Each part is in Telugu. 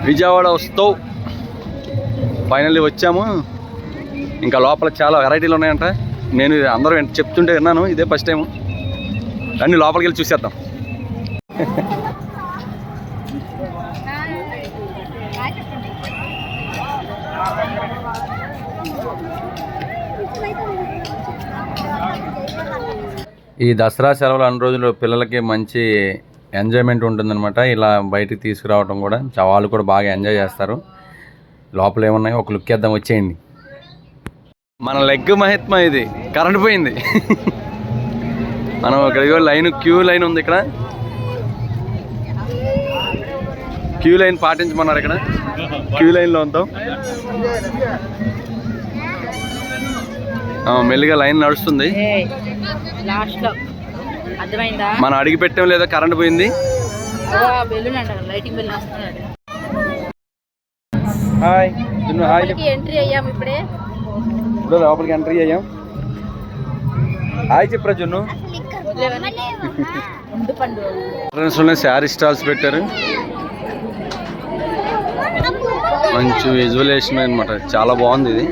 విజయవాడ వస్తావు. ఫైనల్లీ వచ్చాము. ఇంకా లోపల చాలా వెరైటీలు ఉన్నాయంట. నేను అందరూ చెప్తుంటే విన్నాను, ఇదే ఫస్ట్ టైం. అన్నీ లోపలికి వెళ్ళి చూసేద్దాం. ఈ దసరా సెలవులు అన్ని రోజులు పిల్లలకి మంచి ఎంజాయ్మెంట్ ఉంటుందన్నమాట. ఇలా బయటికి తీసుకురావడం కూడా వాళ్ళు కూడా బాగా ఎంజాయ్ చేస్తారు. లోపల ఏమున్నాయో ఒక లుక్ వేద్దాం, వచ్చేయండి. మన లెగ్ మహిత్మ ఇది. కరెంట్ పోయింది. మనం ఇక్కడ లైన్ క్యూ లైన్ ఉంది. ఇక్కడ క్యూ లైన్ పాటించమన్నారు. ఇక్కడ క్యూ లైన్లో ఉంటాం. మెల్లిగా లైన్ నడుస్తుంది. మనం అడిగి పెట్టాం లేదా, కరెంట్ పోయింది. హాయ్ ఎంట్రీ అయ్యాం. ఇప్పుడే లోపలికి ఎంట్రీ అయ్యాం. హాయ్ చెప్పరా జున్ను. శారీ స్టాల్స్ పెట్టారు. మంచి విజువలేషన్ అనమాట. చాలా బాగుంది ఇది.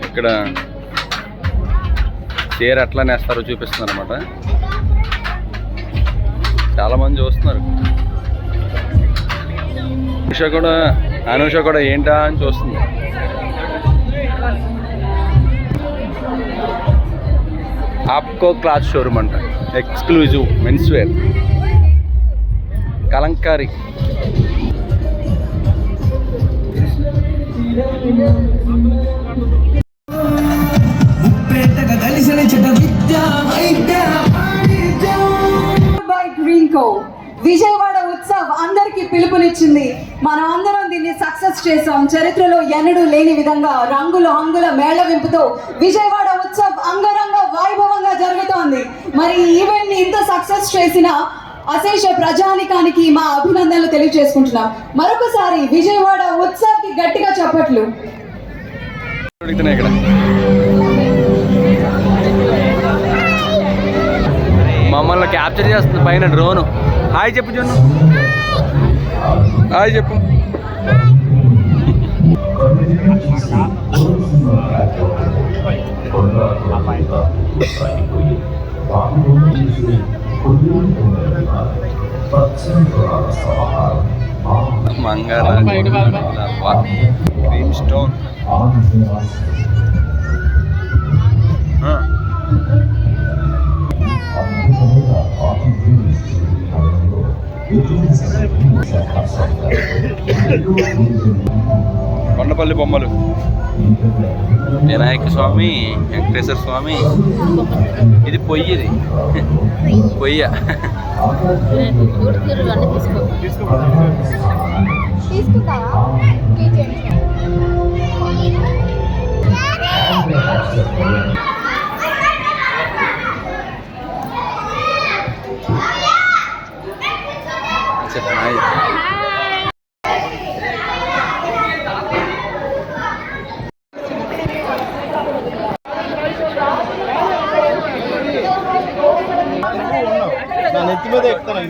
ఇక్కడ చీర ఎట్లా నేస్తారో చూపిస్తున్నారు అనమాట. చాలా మంది చూస్తున్నారు. అనూష కూడా ఏంటా అని చూస్తుంది. ఆప్కో క్లాత్ షోరూమ్ అంట. Exclusive men's wear. Kalamkari. Vijayawada Utsav అందరికీ పిలుపునిచ్చింది. మనం అందరం దీన్ని సక్సెస్ చేసాం. చరిత్రలో ఎన్నడూ లేని విధంగా రంగుల హంగుల మేళవింపుతో విజయవాడ ఉత్సవ్ అంగరంగ వైభవంగా జరుగుతోంది. మరి ఈ ఈవెంట్ ని ఇంత సక్సెస్ చేసిన అశేష ప్రజానికానికి మా అభినందనలు తెలియజేసుకుంటున్నాం. మరొకసారి విజయవాడ ఉత్సవ్ కి గట్టిగా చప్పట్లు. మమ్మల్ని క్యాప్చర్ చేస్తుంది పైన డ్రోన్. హాయ్ చెప్పు జున్ను. హాయ్ చెప్పు. మంగారా క్రీమ్ స్టోన్. కొండపల్లి బొమ్మలు. వినాయక స్వామి, వెంకటేశ్వర స్వామి. ఇది పొయ్యిది. పొయ్య. నెత్తి మీద ఎక్కుతాను.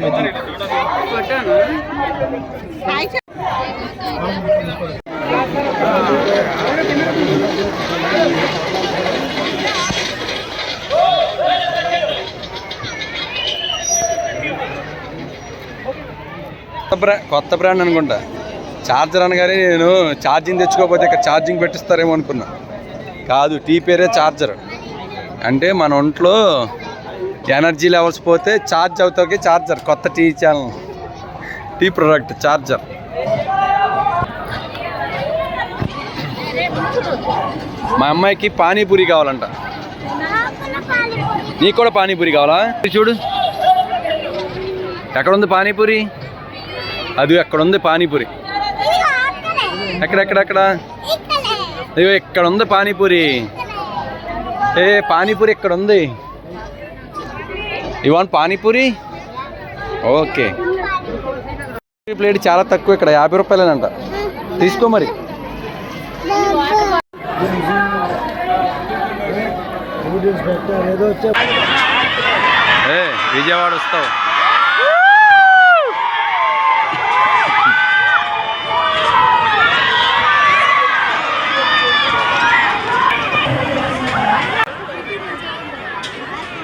కొత్త బ్రాండ్ అనుకుంటా. ఛార్జర్ అనగానే నేను ఛార్జింగ్ తెచ్చుకోకపోతే ఇక్కడ ఛార్జింగ్ పెట్టిస్తారేమో అనుకున్నా. కాదు, టీ పేరే ఛార్జర్. అంటే మన ఒంట్లో ఎనర్జీ లెవెల్స్ పోతే ఛార్జ్ అవుతాకి ఛార్జర్. కొత్త tea channel, tea product charger. మా అమ్మాయికి పానీపూరి కావాలంట. నీకు కూడా పానీపూరి కావాలా? చూడు ఎక్కడుంది పానీపూరి. అది ఎక్కడుంది పానీపూరి. ఎక్కడెక్కడెక్కడ? అయ్యో ఇక్కడ ఉంది పానీపూరి. పానీపూరి ఇక్కడ ఉంది. You want panipuri? Okay. Plate చాలా తక్కువ ఇక్కడ, 50 రూపాయలేనంట. తీసుకో మరి. విజయవాడ వస్తావు.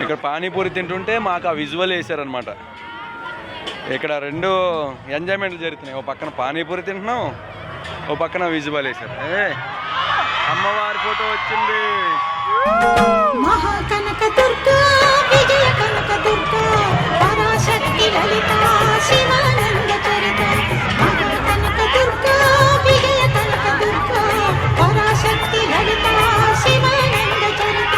ఇక్కడ పానీపూరి తింటుంటే మాకు ఆ విజువల్ వేసారనమాట. ఇక్కడ రెండు ఎంజాయ్మెంట్లు జరుగుతున్నాయి. ఓ పక్కన పానీపూరి తింటున్నాం, ఓ పక్కన విజువల్ వేసారు. అమ్మవారి ఫోటో వచ్చింది. మహాకనక దుర్గా విజయ కనక దుర్గా పరాశక్తి లలిత శివానంద చరిత. మహాకనక దుర్గా విజయ కనక దుర్గా పరాశక్తి లలిత శివానంద చరిత.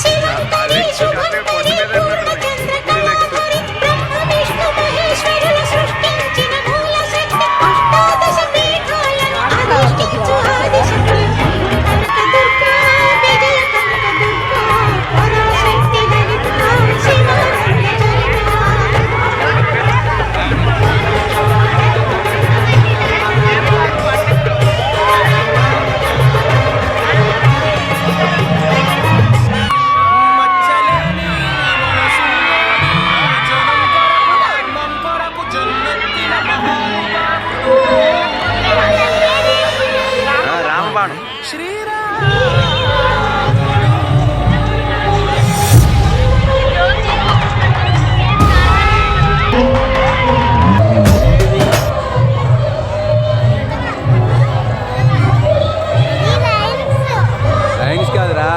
శివంతరి శుభంతరి పూర్ణ చంద్రకళాధరి బ్రహ్మ విష్ణు మహేశ్వరుల సృష్టించిన మూల శక్తి. అష్టాదశ పీఠాలను అధిష్ఠించు ఆదిశక్తి. కనక దుర్గా విజయ కనక దుర్గా పరాశక్తి లలిత శివానంద చరిత. రామబాణం. లైన్స్ కాదురా,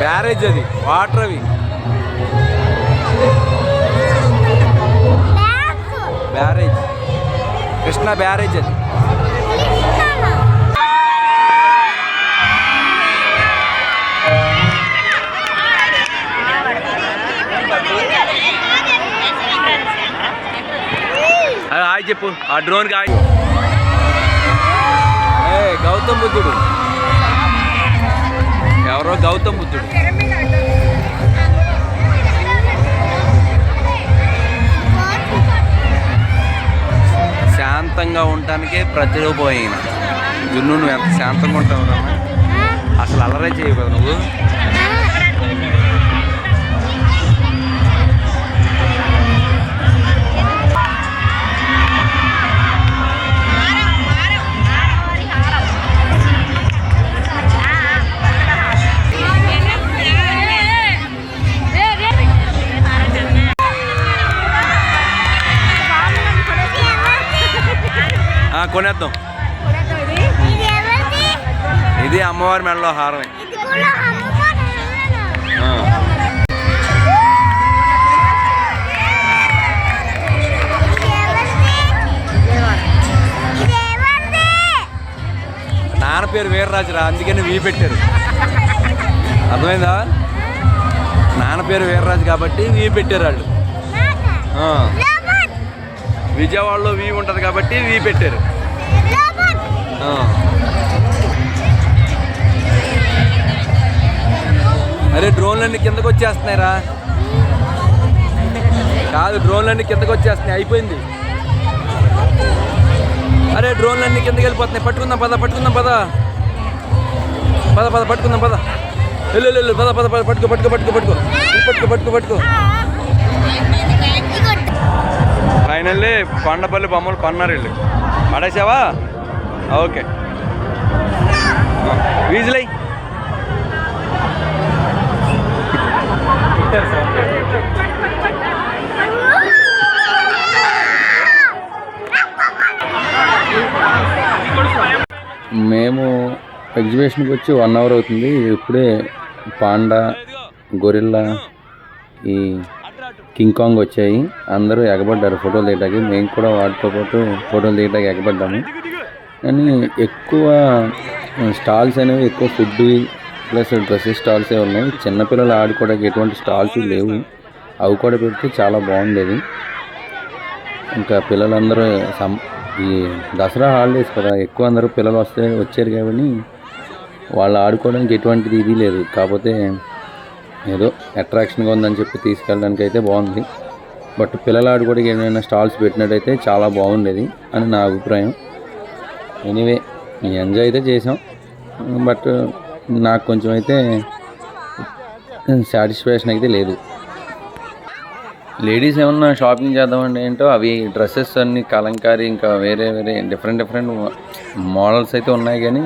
బ్యారేజ్ అది, వాటర్ అవి బ్యారేజ్, కృష్ణా బ్యారేజ్ అది. హాయ్ చెప్పు ఆ డ్రోన్కి. హాయ్. గౌతమ్ బుద్ధుడు, ఎవరో గౌతమ్ బుద్ధుడు. శాంతంగా ఉండటానికే ప్రతిరూపం అయిన జున్ను. నువ్వు ఎంత శాంతంగా ఉంటావు రా, అసలు అలరే చేయవు కదా నువ్వు. కొనేద్దాం. ఇది అమ్మవారి మెడలో హారమే. నాన్న పేరు వీర్రాజురా, అందుకని వీ పెట్టారు. అర్థమైందా? నాన్న పేరు వీర్రాజు కాబట్టి వీ పెట్టారు వాళ్ళు. విజయవాడలో వీ ఉంటుంది కాబట్టి వీ పెట్టారు. అరే డ్రోన్లన్నీ కిందకు వచ్చేస్తున్నాయిరా. కాదు, డ్రోన్లన్నీ కిందకు వచ్చేస్తున్నాయి. అయిపోయింది. అరే డ్రోన్లన్నీ కిందకి వెళ్ళిపోతున్నాయి. పట్టుకుందాం పద, పట్టుకుందాం పద, పద పద పట్టుకుందాం పద. వెళ్ళు వెళ్ళు, పద పద పద, పట్టుకో పట్టుకో పట్టుకో పట్టుకో పట్టుకో పట్టుకో పట్టుకో. ఫైనల్లీ కొండపల్లి బొమ్మలు కొన్నారు వీళ్ళు. పడేసావా? ఓకే, వీజులై. మేము ఎగ్జిబిషన్కి వచ్చి 1 అవర్ అవుతుంది. ఇప్పుడే పాండా, గొరిల్లా, ఈ కింగ్ కాంగ్ వచ్చాయి. అందరూ ఎగబడ్డారు ఫోటోలు తీయడానికి. మేము కూడా వాటితో పాటు ఫోటోలు తీయడానికి ఎగబడ్డాము. కానీ ఎక్కువ స్టాల్స్ అనేవి ఎక్కువ ఫుడ్ ప్లస్ డ్రెస్సెస్ స్టాల్సే ఉన్నాయి. చిన్నపిల్లలు ఆడుకోవడానికి ఎటువంటి స్టాల్స్ లేవు. అవి కూడా పెడితే చాలా బాగుండేది. ఇంకా పిల్లలందరూ ఈ దసరా హాలిడేస్ కదా, ఎక్కువ అందరూ పిల్లలు వచ్చారు కాబట్టి వాళ్ళు ఆడుకోవడానికి ఎటువంటిది ఇది లేదు. కాకపోతే ఏదో అట్రాక్షన్గా ఉందని చెప్పి తీసుకెళ్ళడానికి అయితే బాగుంది. బట్ పిల్లలు ఆడుకోవడానికి ఏమైనా స్టాల్స్ పెట్టినట్టయితే చాలా బాగుండేది అని నా అభిప్రాయం. ఎనీవే, ఎంజాయ్ అయితే చేసాం. బట్ నాకు కొంచెం అయితే సాటిస్ఫాక్షన్ అయితే లేదు. లేడీస్ ఏమన్నా షాపింగ్ చేద్దామండి ఏంటో అవి డ్రెస్సెస్ అన్నీ కలంకారీ ఇంకా వేరే వేరే డిఫరెంట్ మోడల్స్ అయితే ఉన్నాయి, కానీ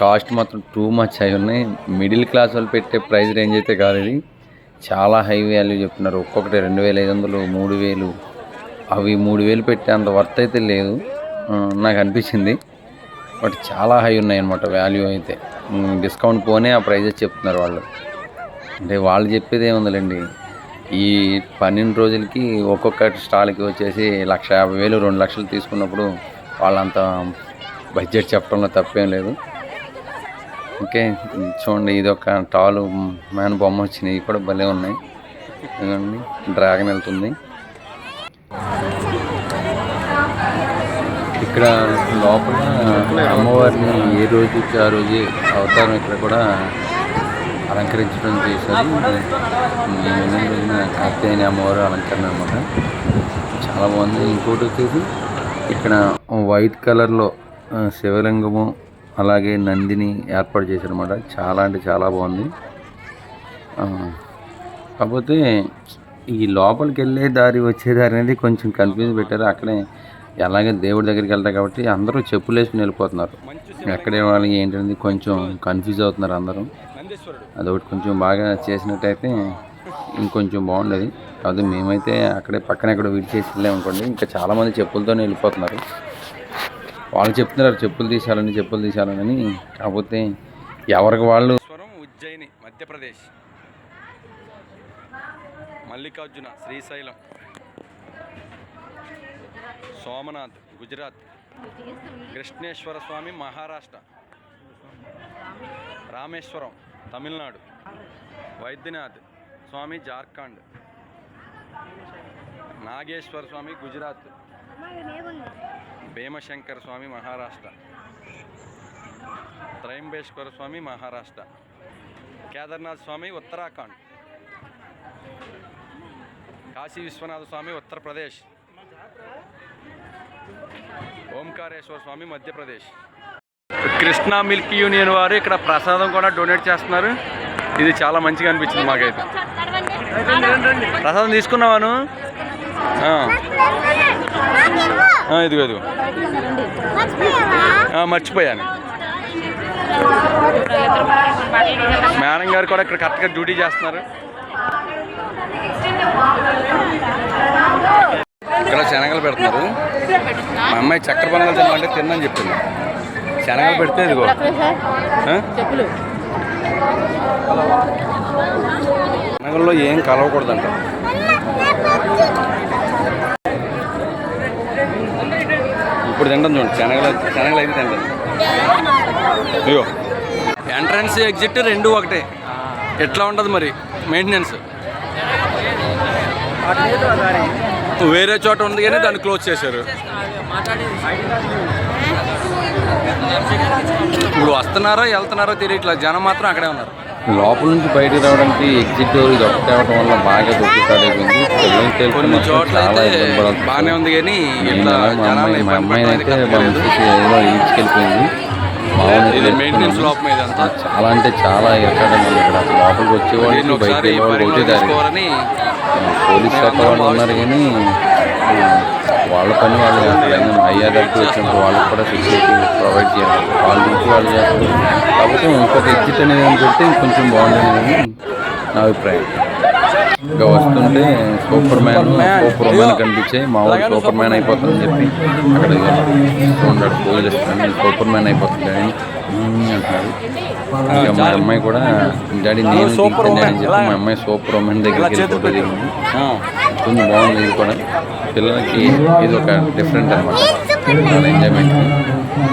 కాస్ట్ మాత్రం టూ మచ్ అయి ఉన్నాయి. మిడిల్ క్లాస్ వాళ్ళు పెట్టే ప్రైస్ రేంజ్ అయితే కాదు, ఇది చాలా హై వాల్యూ చెప్తున్నారు. ఒక్కొక్కటి 2500, 3000, అవి 3000 పెట్టే అంత వర్త్ అయితే లేదు నాకు అనిపించింది. బట్ చాలా హై ఉన్నాయి అన్నమాట వాల్యూ అయితే. డిస్కౌంట్ పోనే ఆ ప్రైజెస్ చెప్తున్నారు వాళ్ళు. అంటే వాళ్ళు చెప్పేది ఏముందండి, ఈ 12 రోజులకి ఒక్కొక్క స్టాల్కి వచ్చేసి 1,50,000, 2 లక్షలు తీసుకున్నప్పుడు వాళ్ళంత బడ్జెట్ చెప్పడంలో తప్పేం లేదు. ఓకే చూడండి, ఇది ఒక టాలు మ్యాన్ బొమ్మ వచ్చినాయి, ఇవి కూడా భలే ఉన్నాయి. ఇదిగోండి డ్రాగన్ వెళ్తుంది. ఇక్కడ లోపల అమ్మవారిని ఏ రోజుకి ఆ రోజు అవతారం ఇక్కడ కూడా అలంకరించడం చేశారు. ఈ రోజున కార్తేయని అమ్మవారు అలంకరణ అనమాట, చాలా బాగుంది. ఇంకోటి వచ్చేసి ఇక్కడ వైట్ కలర్లో శివలింగము అలాగే నందిని ఏర్పాటు చేశారు అనమాట. చాలా అంటే చాలా బాగుంది. కాకపోతే ఈ లోపలికి వెళ్ళే దారి వచ్చే దారి అనేది కొంచెం కన్ఫ్యూజ్ పెట్టారు. అక్కడే ఎలాగే దేవుడి దగ్గరికి వెళ్తారు కాబట్టి అందరూ చెప్పులు వేసుకుని వెళ్ళిపోతున్నారు. ఎక్కడే వాళ్ళు ఏంటనేది కొంచెం కన్ఫ్యూజ్ అవుతున్నారు అందరూ. అదొకటి కొంచెం బాగా చేసినట్టయితే ఇంకొంచెం బాగుండేది. కాదు మేమైతే అక్కడే పక్కన ఎక్కడ విడిచేసి వెళ్ళామనుకోండి, ఇంకా చాలామంది చెప్పులతోనే వెళ్ళిపోతున్నారు. వాళ్ళు చెప్తున్నారు చెప్పులు తీసాలని, కాకపోతే ఎవరికి వాళ్ళు. ఉజ్జయిని మధ్యప్రదేశ్, మల్లికార్జున శ్రీశైలం, సోమనాథ్ గుజరాత్, కృష్ణేశ్వర స్వామి మహారాష్ట్ర, రామేశ్వరం తమిళనాడు, వైద్యనాథ్ స్వామి జార్ఖండ్, నాగేశ్వర స్వామి గుజరాత్, భీమశంకర స్వామి మహారాష్ట్ర, త్రయంబేశ్వర స్వామి మహారాష్ట్ర, కేదార్నాథ్ స్వామి ఉత్తరాఖండ్, కాశీ విశ్వనాథ స్వామి ఉత్తరప్రదేశ్, ఓంకారేశ్వర స్వామి మధ్యప్రదేశ్. కృష్ణా మిల్క్ యూనియన్ వారు ఇక్కడ ప్రసాదం కూడా డొనేట్ చేస్తున్నారు. ఇది చాలా మంచిగా అనిపించింది మాకైతే. ప్రసాదం తీసుకున్నావాను? ఇదిగో మర్చిపోయాను. మేడం గారు కూడా ఇక్కడ కరెక్ట్గా డ్యూటీ చేస్తున్నారు. ఇక్కడ శనగలు పెడుతున్నారు. మా అమ్మాయి చక్కెర పొంగల్ తినమంటే తిన్నని చెప్పింది. శనగలు పెడితే ఇదిగో శనగల్లో ఏం కలవకూడదంట. ఇప్పుడు తింటాం చూడండి, శనగలు అయితే తింటాం. ఇదిగో ఎంట్రన్స్ ఎగ్జిట్ రెండు ఒకటే. ఎట్లా ఉంటుంది మరి మెయింటెనెన్స్? వేరే చోట ఉంది కానీ దాన్ని క్లోజ్ చేశారు. ఇప్పుడు వస్తున్నారో వెళ్తున్నారో తెలియట్లేదు, జనం మాత్రం అక్కడే ఉన్నారు. లోపల నుంచి బయటకు రావడానికి ఎగ్జిట్ డోర్ ఇది ఒకటి అవడం వల్ల బాగా దొరికిపోయింది. కొన్ని చోట్ల అయితే బాగానే ఉంది కానీ ఇట్లా మా అమ్మాయిని అయితే ఏదో ఈడ్చుకెళ్ళిపోయింది. మెయింటెనెన్స్ లోపం ఇదంతా చాలా అంటే చాలా ఎక్కడ ఇక్కడ లోపలికి వచ్చేవాళ్ళు బయట ఒకటే దారి. పోలీస్ శాఖ వాళ్ళు ఉన్నారు కానీ వాళ్ళ పని వాళ్ళు చేస్తారు. హై అథారిటీ వచ్చినప్పుడు వాళ్ళకి కూడా ఫెసిలిటీ ప్రొవైడ్ చేయాలి. వాళ్ళ డ్యూటీ వాళ్ళు చేస్తారు. కాకపోతే ఇంకొక ఎగ్జిట్ అనేది అని పెడితే కొంచెం బాగుండేది నా అభిప్రాయం. ఇంకా వస్తుంటే సూపర్ మ్యాన్ కనిపించాయి. మా ఊరు సూపర్ మ్యాన్ అయిపోతుందని చెప్పి అక్కడ ఉన్నాడు పోలీస్ సూపర్ మ్యాన్ అయిపోతుంది అని అంటున్నారు. ఇంకా మా అమ్మాయి కూడా డాడీ నేను దిగుతాను అని చెప్పి మా అమ్మాయి సూపర్ మ్యాన్ దగ్గరికి వెళ్ళిపోతుంది. కొంచెం బాగుంది. ఇది కూడా పిల్లలకి ఇది ఒక డిఫరెంట్ అనమాట, చాలా ఎంజాయ్మెంట్.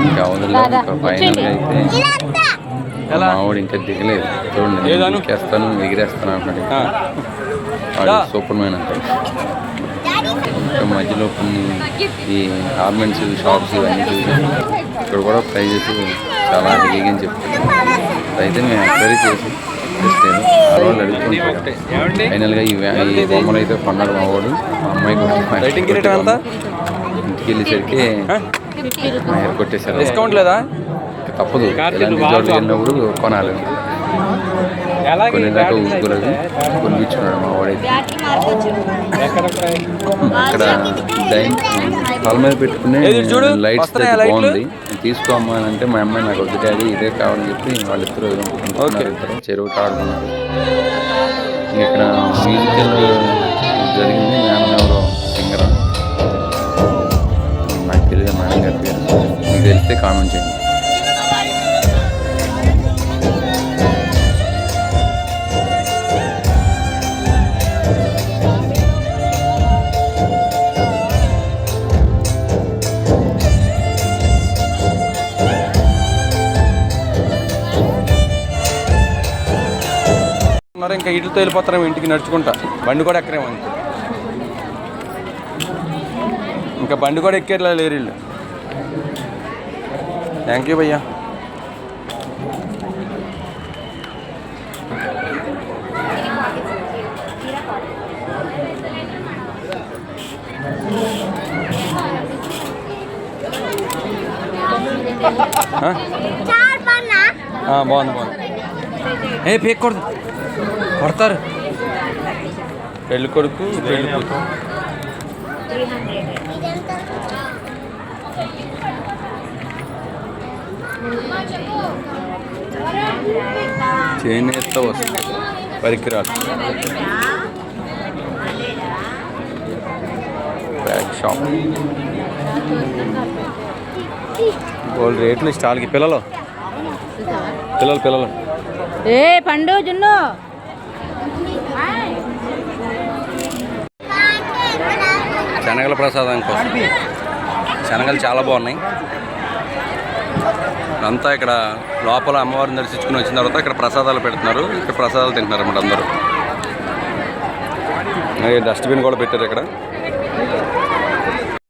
ఇంకా అవధుల్లో ఇంకా ఫైనల్గా అయితే మావాడు ఇంకా దిగలేదు. చూడండి ఎక్కేస్తాను ఎగిరేస్తాను అంటాడు. వాడు సూపర్ మ్యాన్ అంటాడు. ఇంకా మధ్యలో కొన్ని ఈ గార్మెంట్స్ షాప్స్ ఇవన్నీ చూసి ఇక్కడ కూడా ప్రైజెస్ చాలా హెవీగా అని చెప్తారు. అయితే మేము ఎంక్వైరీ చేసి వాళ్ళు అడుగుతుంటారు. ఫైనల్గా ఈ బొమ్మలు అయితే కొన్నాడు మా వాడు. మా అమ్మాయి ఇంటికి వెళ్ళేసరికి కొట్టేశారు. డిస్కౌంట్ లేదా? తప్పదు, ఇలాంటి చోట్లకి వెళ్ళినప్పుడు కొనాలి. కొనేదాకా ఊసుకోలేదు, కొనిపించుకున్నాడు మా వాడైతే. ఇక్కడ తల మీద పెట్టుకునే లైట్స్ బాగుంది, తీసుకోమ్మా అని అంటే మా అమ్మాయి నాకు వద్దు డాడీ ఇదే కావాలని చెప్పి వాళ్ళిద్దరూ చెరువు ఆడుకున్నారు. ఇక్కడ మ్యూజికల్ జరిగింది. మేడం ఎవరో సింగర్, నాకు తెలియదు మేడం గారి పేరు, మీకు తెలిస్తే కామెంట్ చేయండి. ఇంకా ఇట్లతో వెళ్ళిపోతారేమో ఇంటికి నడుచుకుంటా, బండి కూడా ఎక్కరేమో ఇంకా బండి కూడా ఎక్కేట్లా లేరు వీళ్ళు. థ్యాంక్ యూ భయ్యా. బాగుంది బాగుంది. పేకూడదు, కొడతారు. పెళ్ళి కొడుకు పెళ్ళి కూతురు. చేనేత వస్తుంది పరికరాలు, బ్యాగ్ షాప్, గోల్డ్ రేట్లు స్టాల్కి. పిల్లలు పిల్లలు పిల్లలు ఏ పండు జున్ను శనగల ప్రసాదం కోసం. శనగలు చాలా బాగున్నాయి. అంతా ఇక్కడ లోపల అమ్మవారిని దర్శించుకుని వచ్చిన తర్వాత ఇక్కడ ప్రసాదాలు పెడుతున్నారు. ఇక్కడ ప్రసాదాలు తింటున్నారు అన్నమాట అందరూ. డస్ట్బిన్ కూడా పెట్టారు ఇక్కడ.